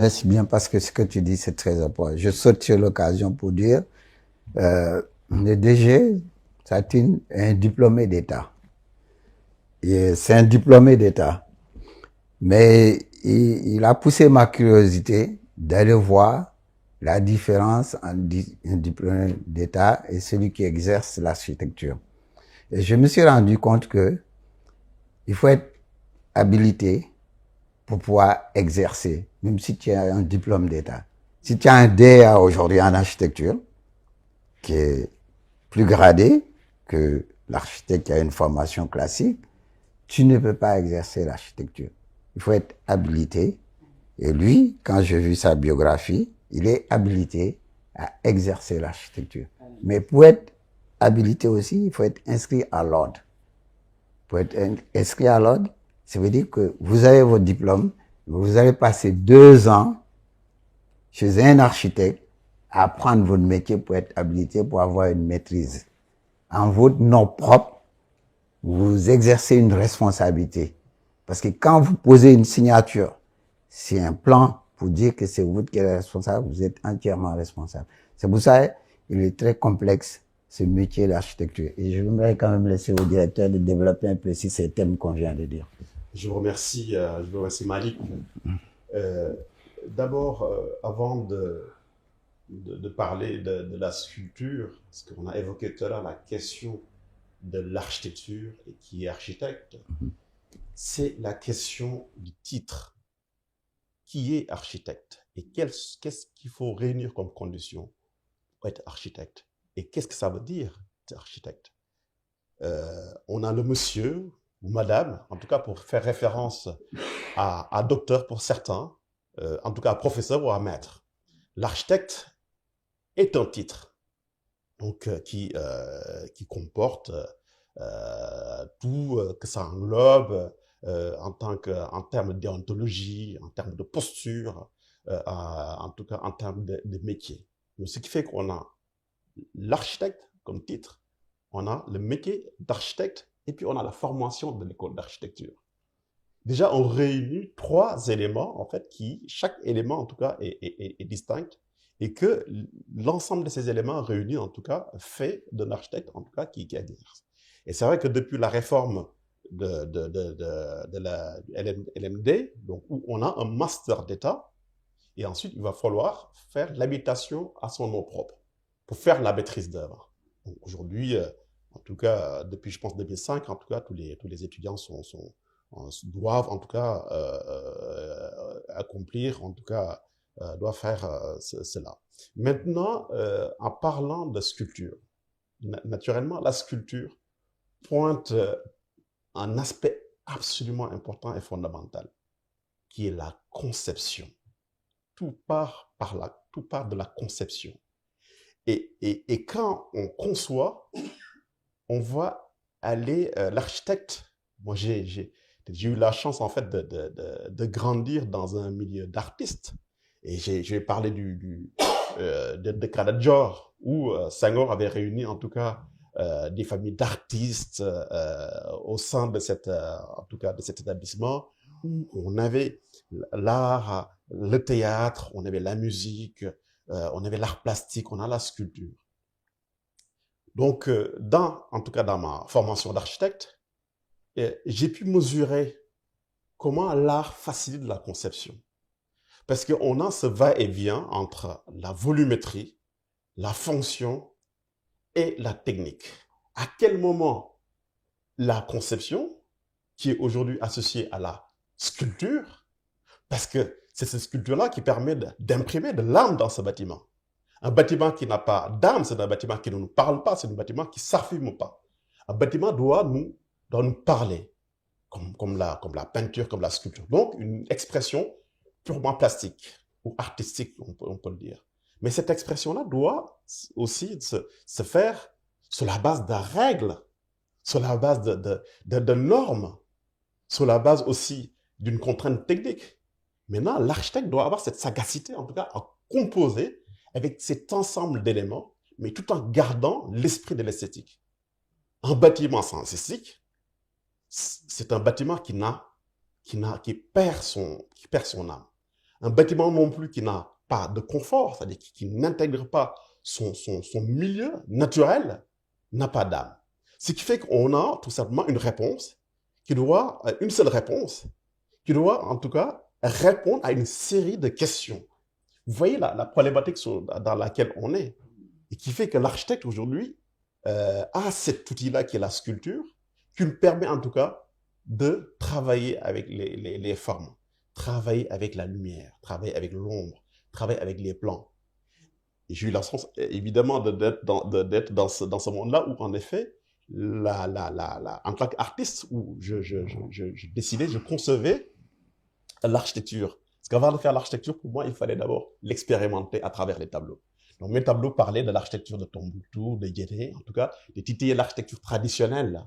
Merci bien parce que ce que tu dis, c'est très important. Je saute sur l'occasion pour dire, le DG, Satine, est un diplômé d'État. C'est un diplômé d'État. Mais il a poussé ma curiosité d'aller voir la différence entre un diplômé d'État et celui qui exerce l'architecture. Et je me suis rendu compte que il faut être habilité pour pouvoir exercer, même si tu as un diplôme d'État. Si tu as un DA aujourd'hui en architecture, qui est plus gradé que l'architecte qui a une formation classique, tu ne peux pas exercer l'architecture. Il faut être habilité. Et lui, quand j'ai vu sa biographie, il est habilité à exercer l'architecture. Mais pour être habilité aussi, il faut être inscrit à l'ordre. Pour être inscrit à l'ordre, ça veut dire que vous avez votre diplôme, vous allez passer 2 ans chez un architecte à apprendre votre métier pour être habilité, pour avoir une maîtrise. En votre nom propre, vous exercez une responsabilité. Parce que quand vous posez une signature, c'est un plan pour dire que c'est vous qui êtes responsable, vous êtes entièrement responsable. C'est pour ça qu'il est très complexe, ce métier d'architecture. Et je voudrais quand même laisser au directeur de développer un peu si ces thèmes qu'on vient de dire. Je vous remercie Malik. Euh, D'abord, avant de parler de la sculpture, parce qu'on a évoqué tout à l'heure la question de l'architecture et qui est architecte, c'est la question du titre. Qui est architecte et qu'est-ce qu'il faut réunir comme condition pour être architecte? Et qu'est-ce que ça veut dire, être architecte? On a le monsieur ou madame, en tout cas pour faire référence à docteur pour certains, en tout cas à professeur ou à maître. L'architecte est un titre donc, qui comporte tout que ça englobe en termes de déontologie, en termes de posture, en tout cas en termes de métier. Donc, ce qui fait qu'on a l'architecte comme titre, on a le métier d'architecte et puis on a la formation de l'école d'architecture. Déjà, on réunit trois éléments, en fait, chaque élément, en tout cas, est distinct, et que l'ensemble de ces éléments réunis, en tout cas, fait d'un architecte, en tout cas, qui exerce. Et c'est vrai que depuis la réforme de la LMD, donc, où on a un master d'État, et ensuite, il va falloir faire l'habitation à son nom propre, pour faire la maîtrise d'œuvre. Aujourd'hui, en tout cas, depuis, je pense, 2005, en tout cas, tous les étudiants doivent en tout cas accomplir, en tout cas doivent faire cela. Maintenant, en parlant de sculpture, naturellement, la sculpture pointe un aspect absolument important et fondamental, qui est la conception. Tout part de la conception. Et quand on conçoit, on va aller, l'architecte, moi j'ai eu la chance en fait de grandir dans un milieu d'artistes. Et je vais parler de Canadior, où Senghor avait réuni en tout cas des familles d'artistes au sein de en tout cas de cet établissement, où on avait l'art, le théâtre, on avait la musique, on avait l'art plastique, on a la sculpture. Donc, en tout cas dans ma formation d'architecte, j'ai pu mesurer comment l'art facilite la conception. Parce qu'on a ce va-et-vient entre la volumétrie, la fonction et la technique. À quel moment la conception, qui est aujourd'hui associée à la sculpture, parce que c'est cette sculpture-là qui permet d'imprimer de l'âme dans ce bâtiment. Un bâtiment qui n'a pas d'âme, c'est un bâtiment qui ne nous parle pas, c'est un bâtiment qui ne s'affirme pas. Un bâtiment doit nous parler, comme la peinture, comme la sculpture. Donc, une expression purement plastique ou artistique, on peut le dire. Mais cette expression-là doit aussi se faire sur la base de règles, sur la base de normes, sur la base aussi d'une contrainte technique. Maintenant, l'architecte doit avoir cette sagacité, en tout cas, à composer avec cet ensemble d'éléments, mais tout en gardant l'esprit de l'esthétique. Un bâtiment sans esthétique, c'est un bâtiment qui perd son âme. Un bâtiment non plus qui n'a pas de confort, c'est-à-dire qui n'intègre pas son milieu naturel, n'a pas d'âme. Ce qui fait qu'on a tout simplement une réponse une seule réponse, qui doit en tout cas répondre à une série de questions. Vous voyez la problématique dans laquelle on est, et qui fait que l'architecte aujourd'hui a cet outil-là qui est la sculpture, qui lui permet en tout cas de travailler avec les formes, travailler avec la lumière, travailler avec l'ombre, travailler avec les plans. Et j'ai eu la chance, évidemment, d'être dans ce monde-là où, en effet, en tant qu'artiste, où je décidais, je concevais l'architecture. Parce qu'avant de faire l'architecture, pour moi, il fallait d'abord l'expérimenter à travers les tableaux. Donc, mes tableaux parlaient de l'architecture de Tombouctou, de Guéret, en tout cas, de titiller l'architecture traditionnelle,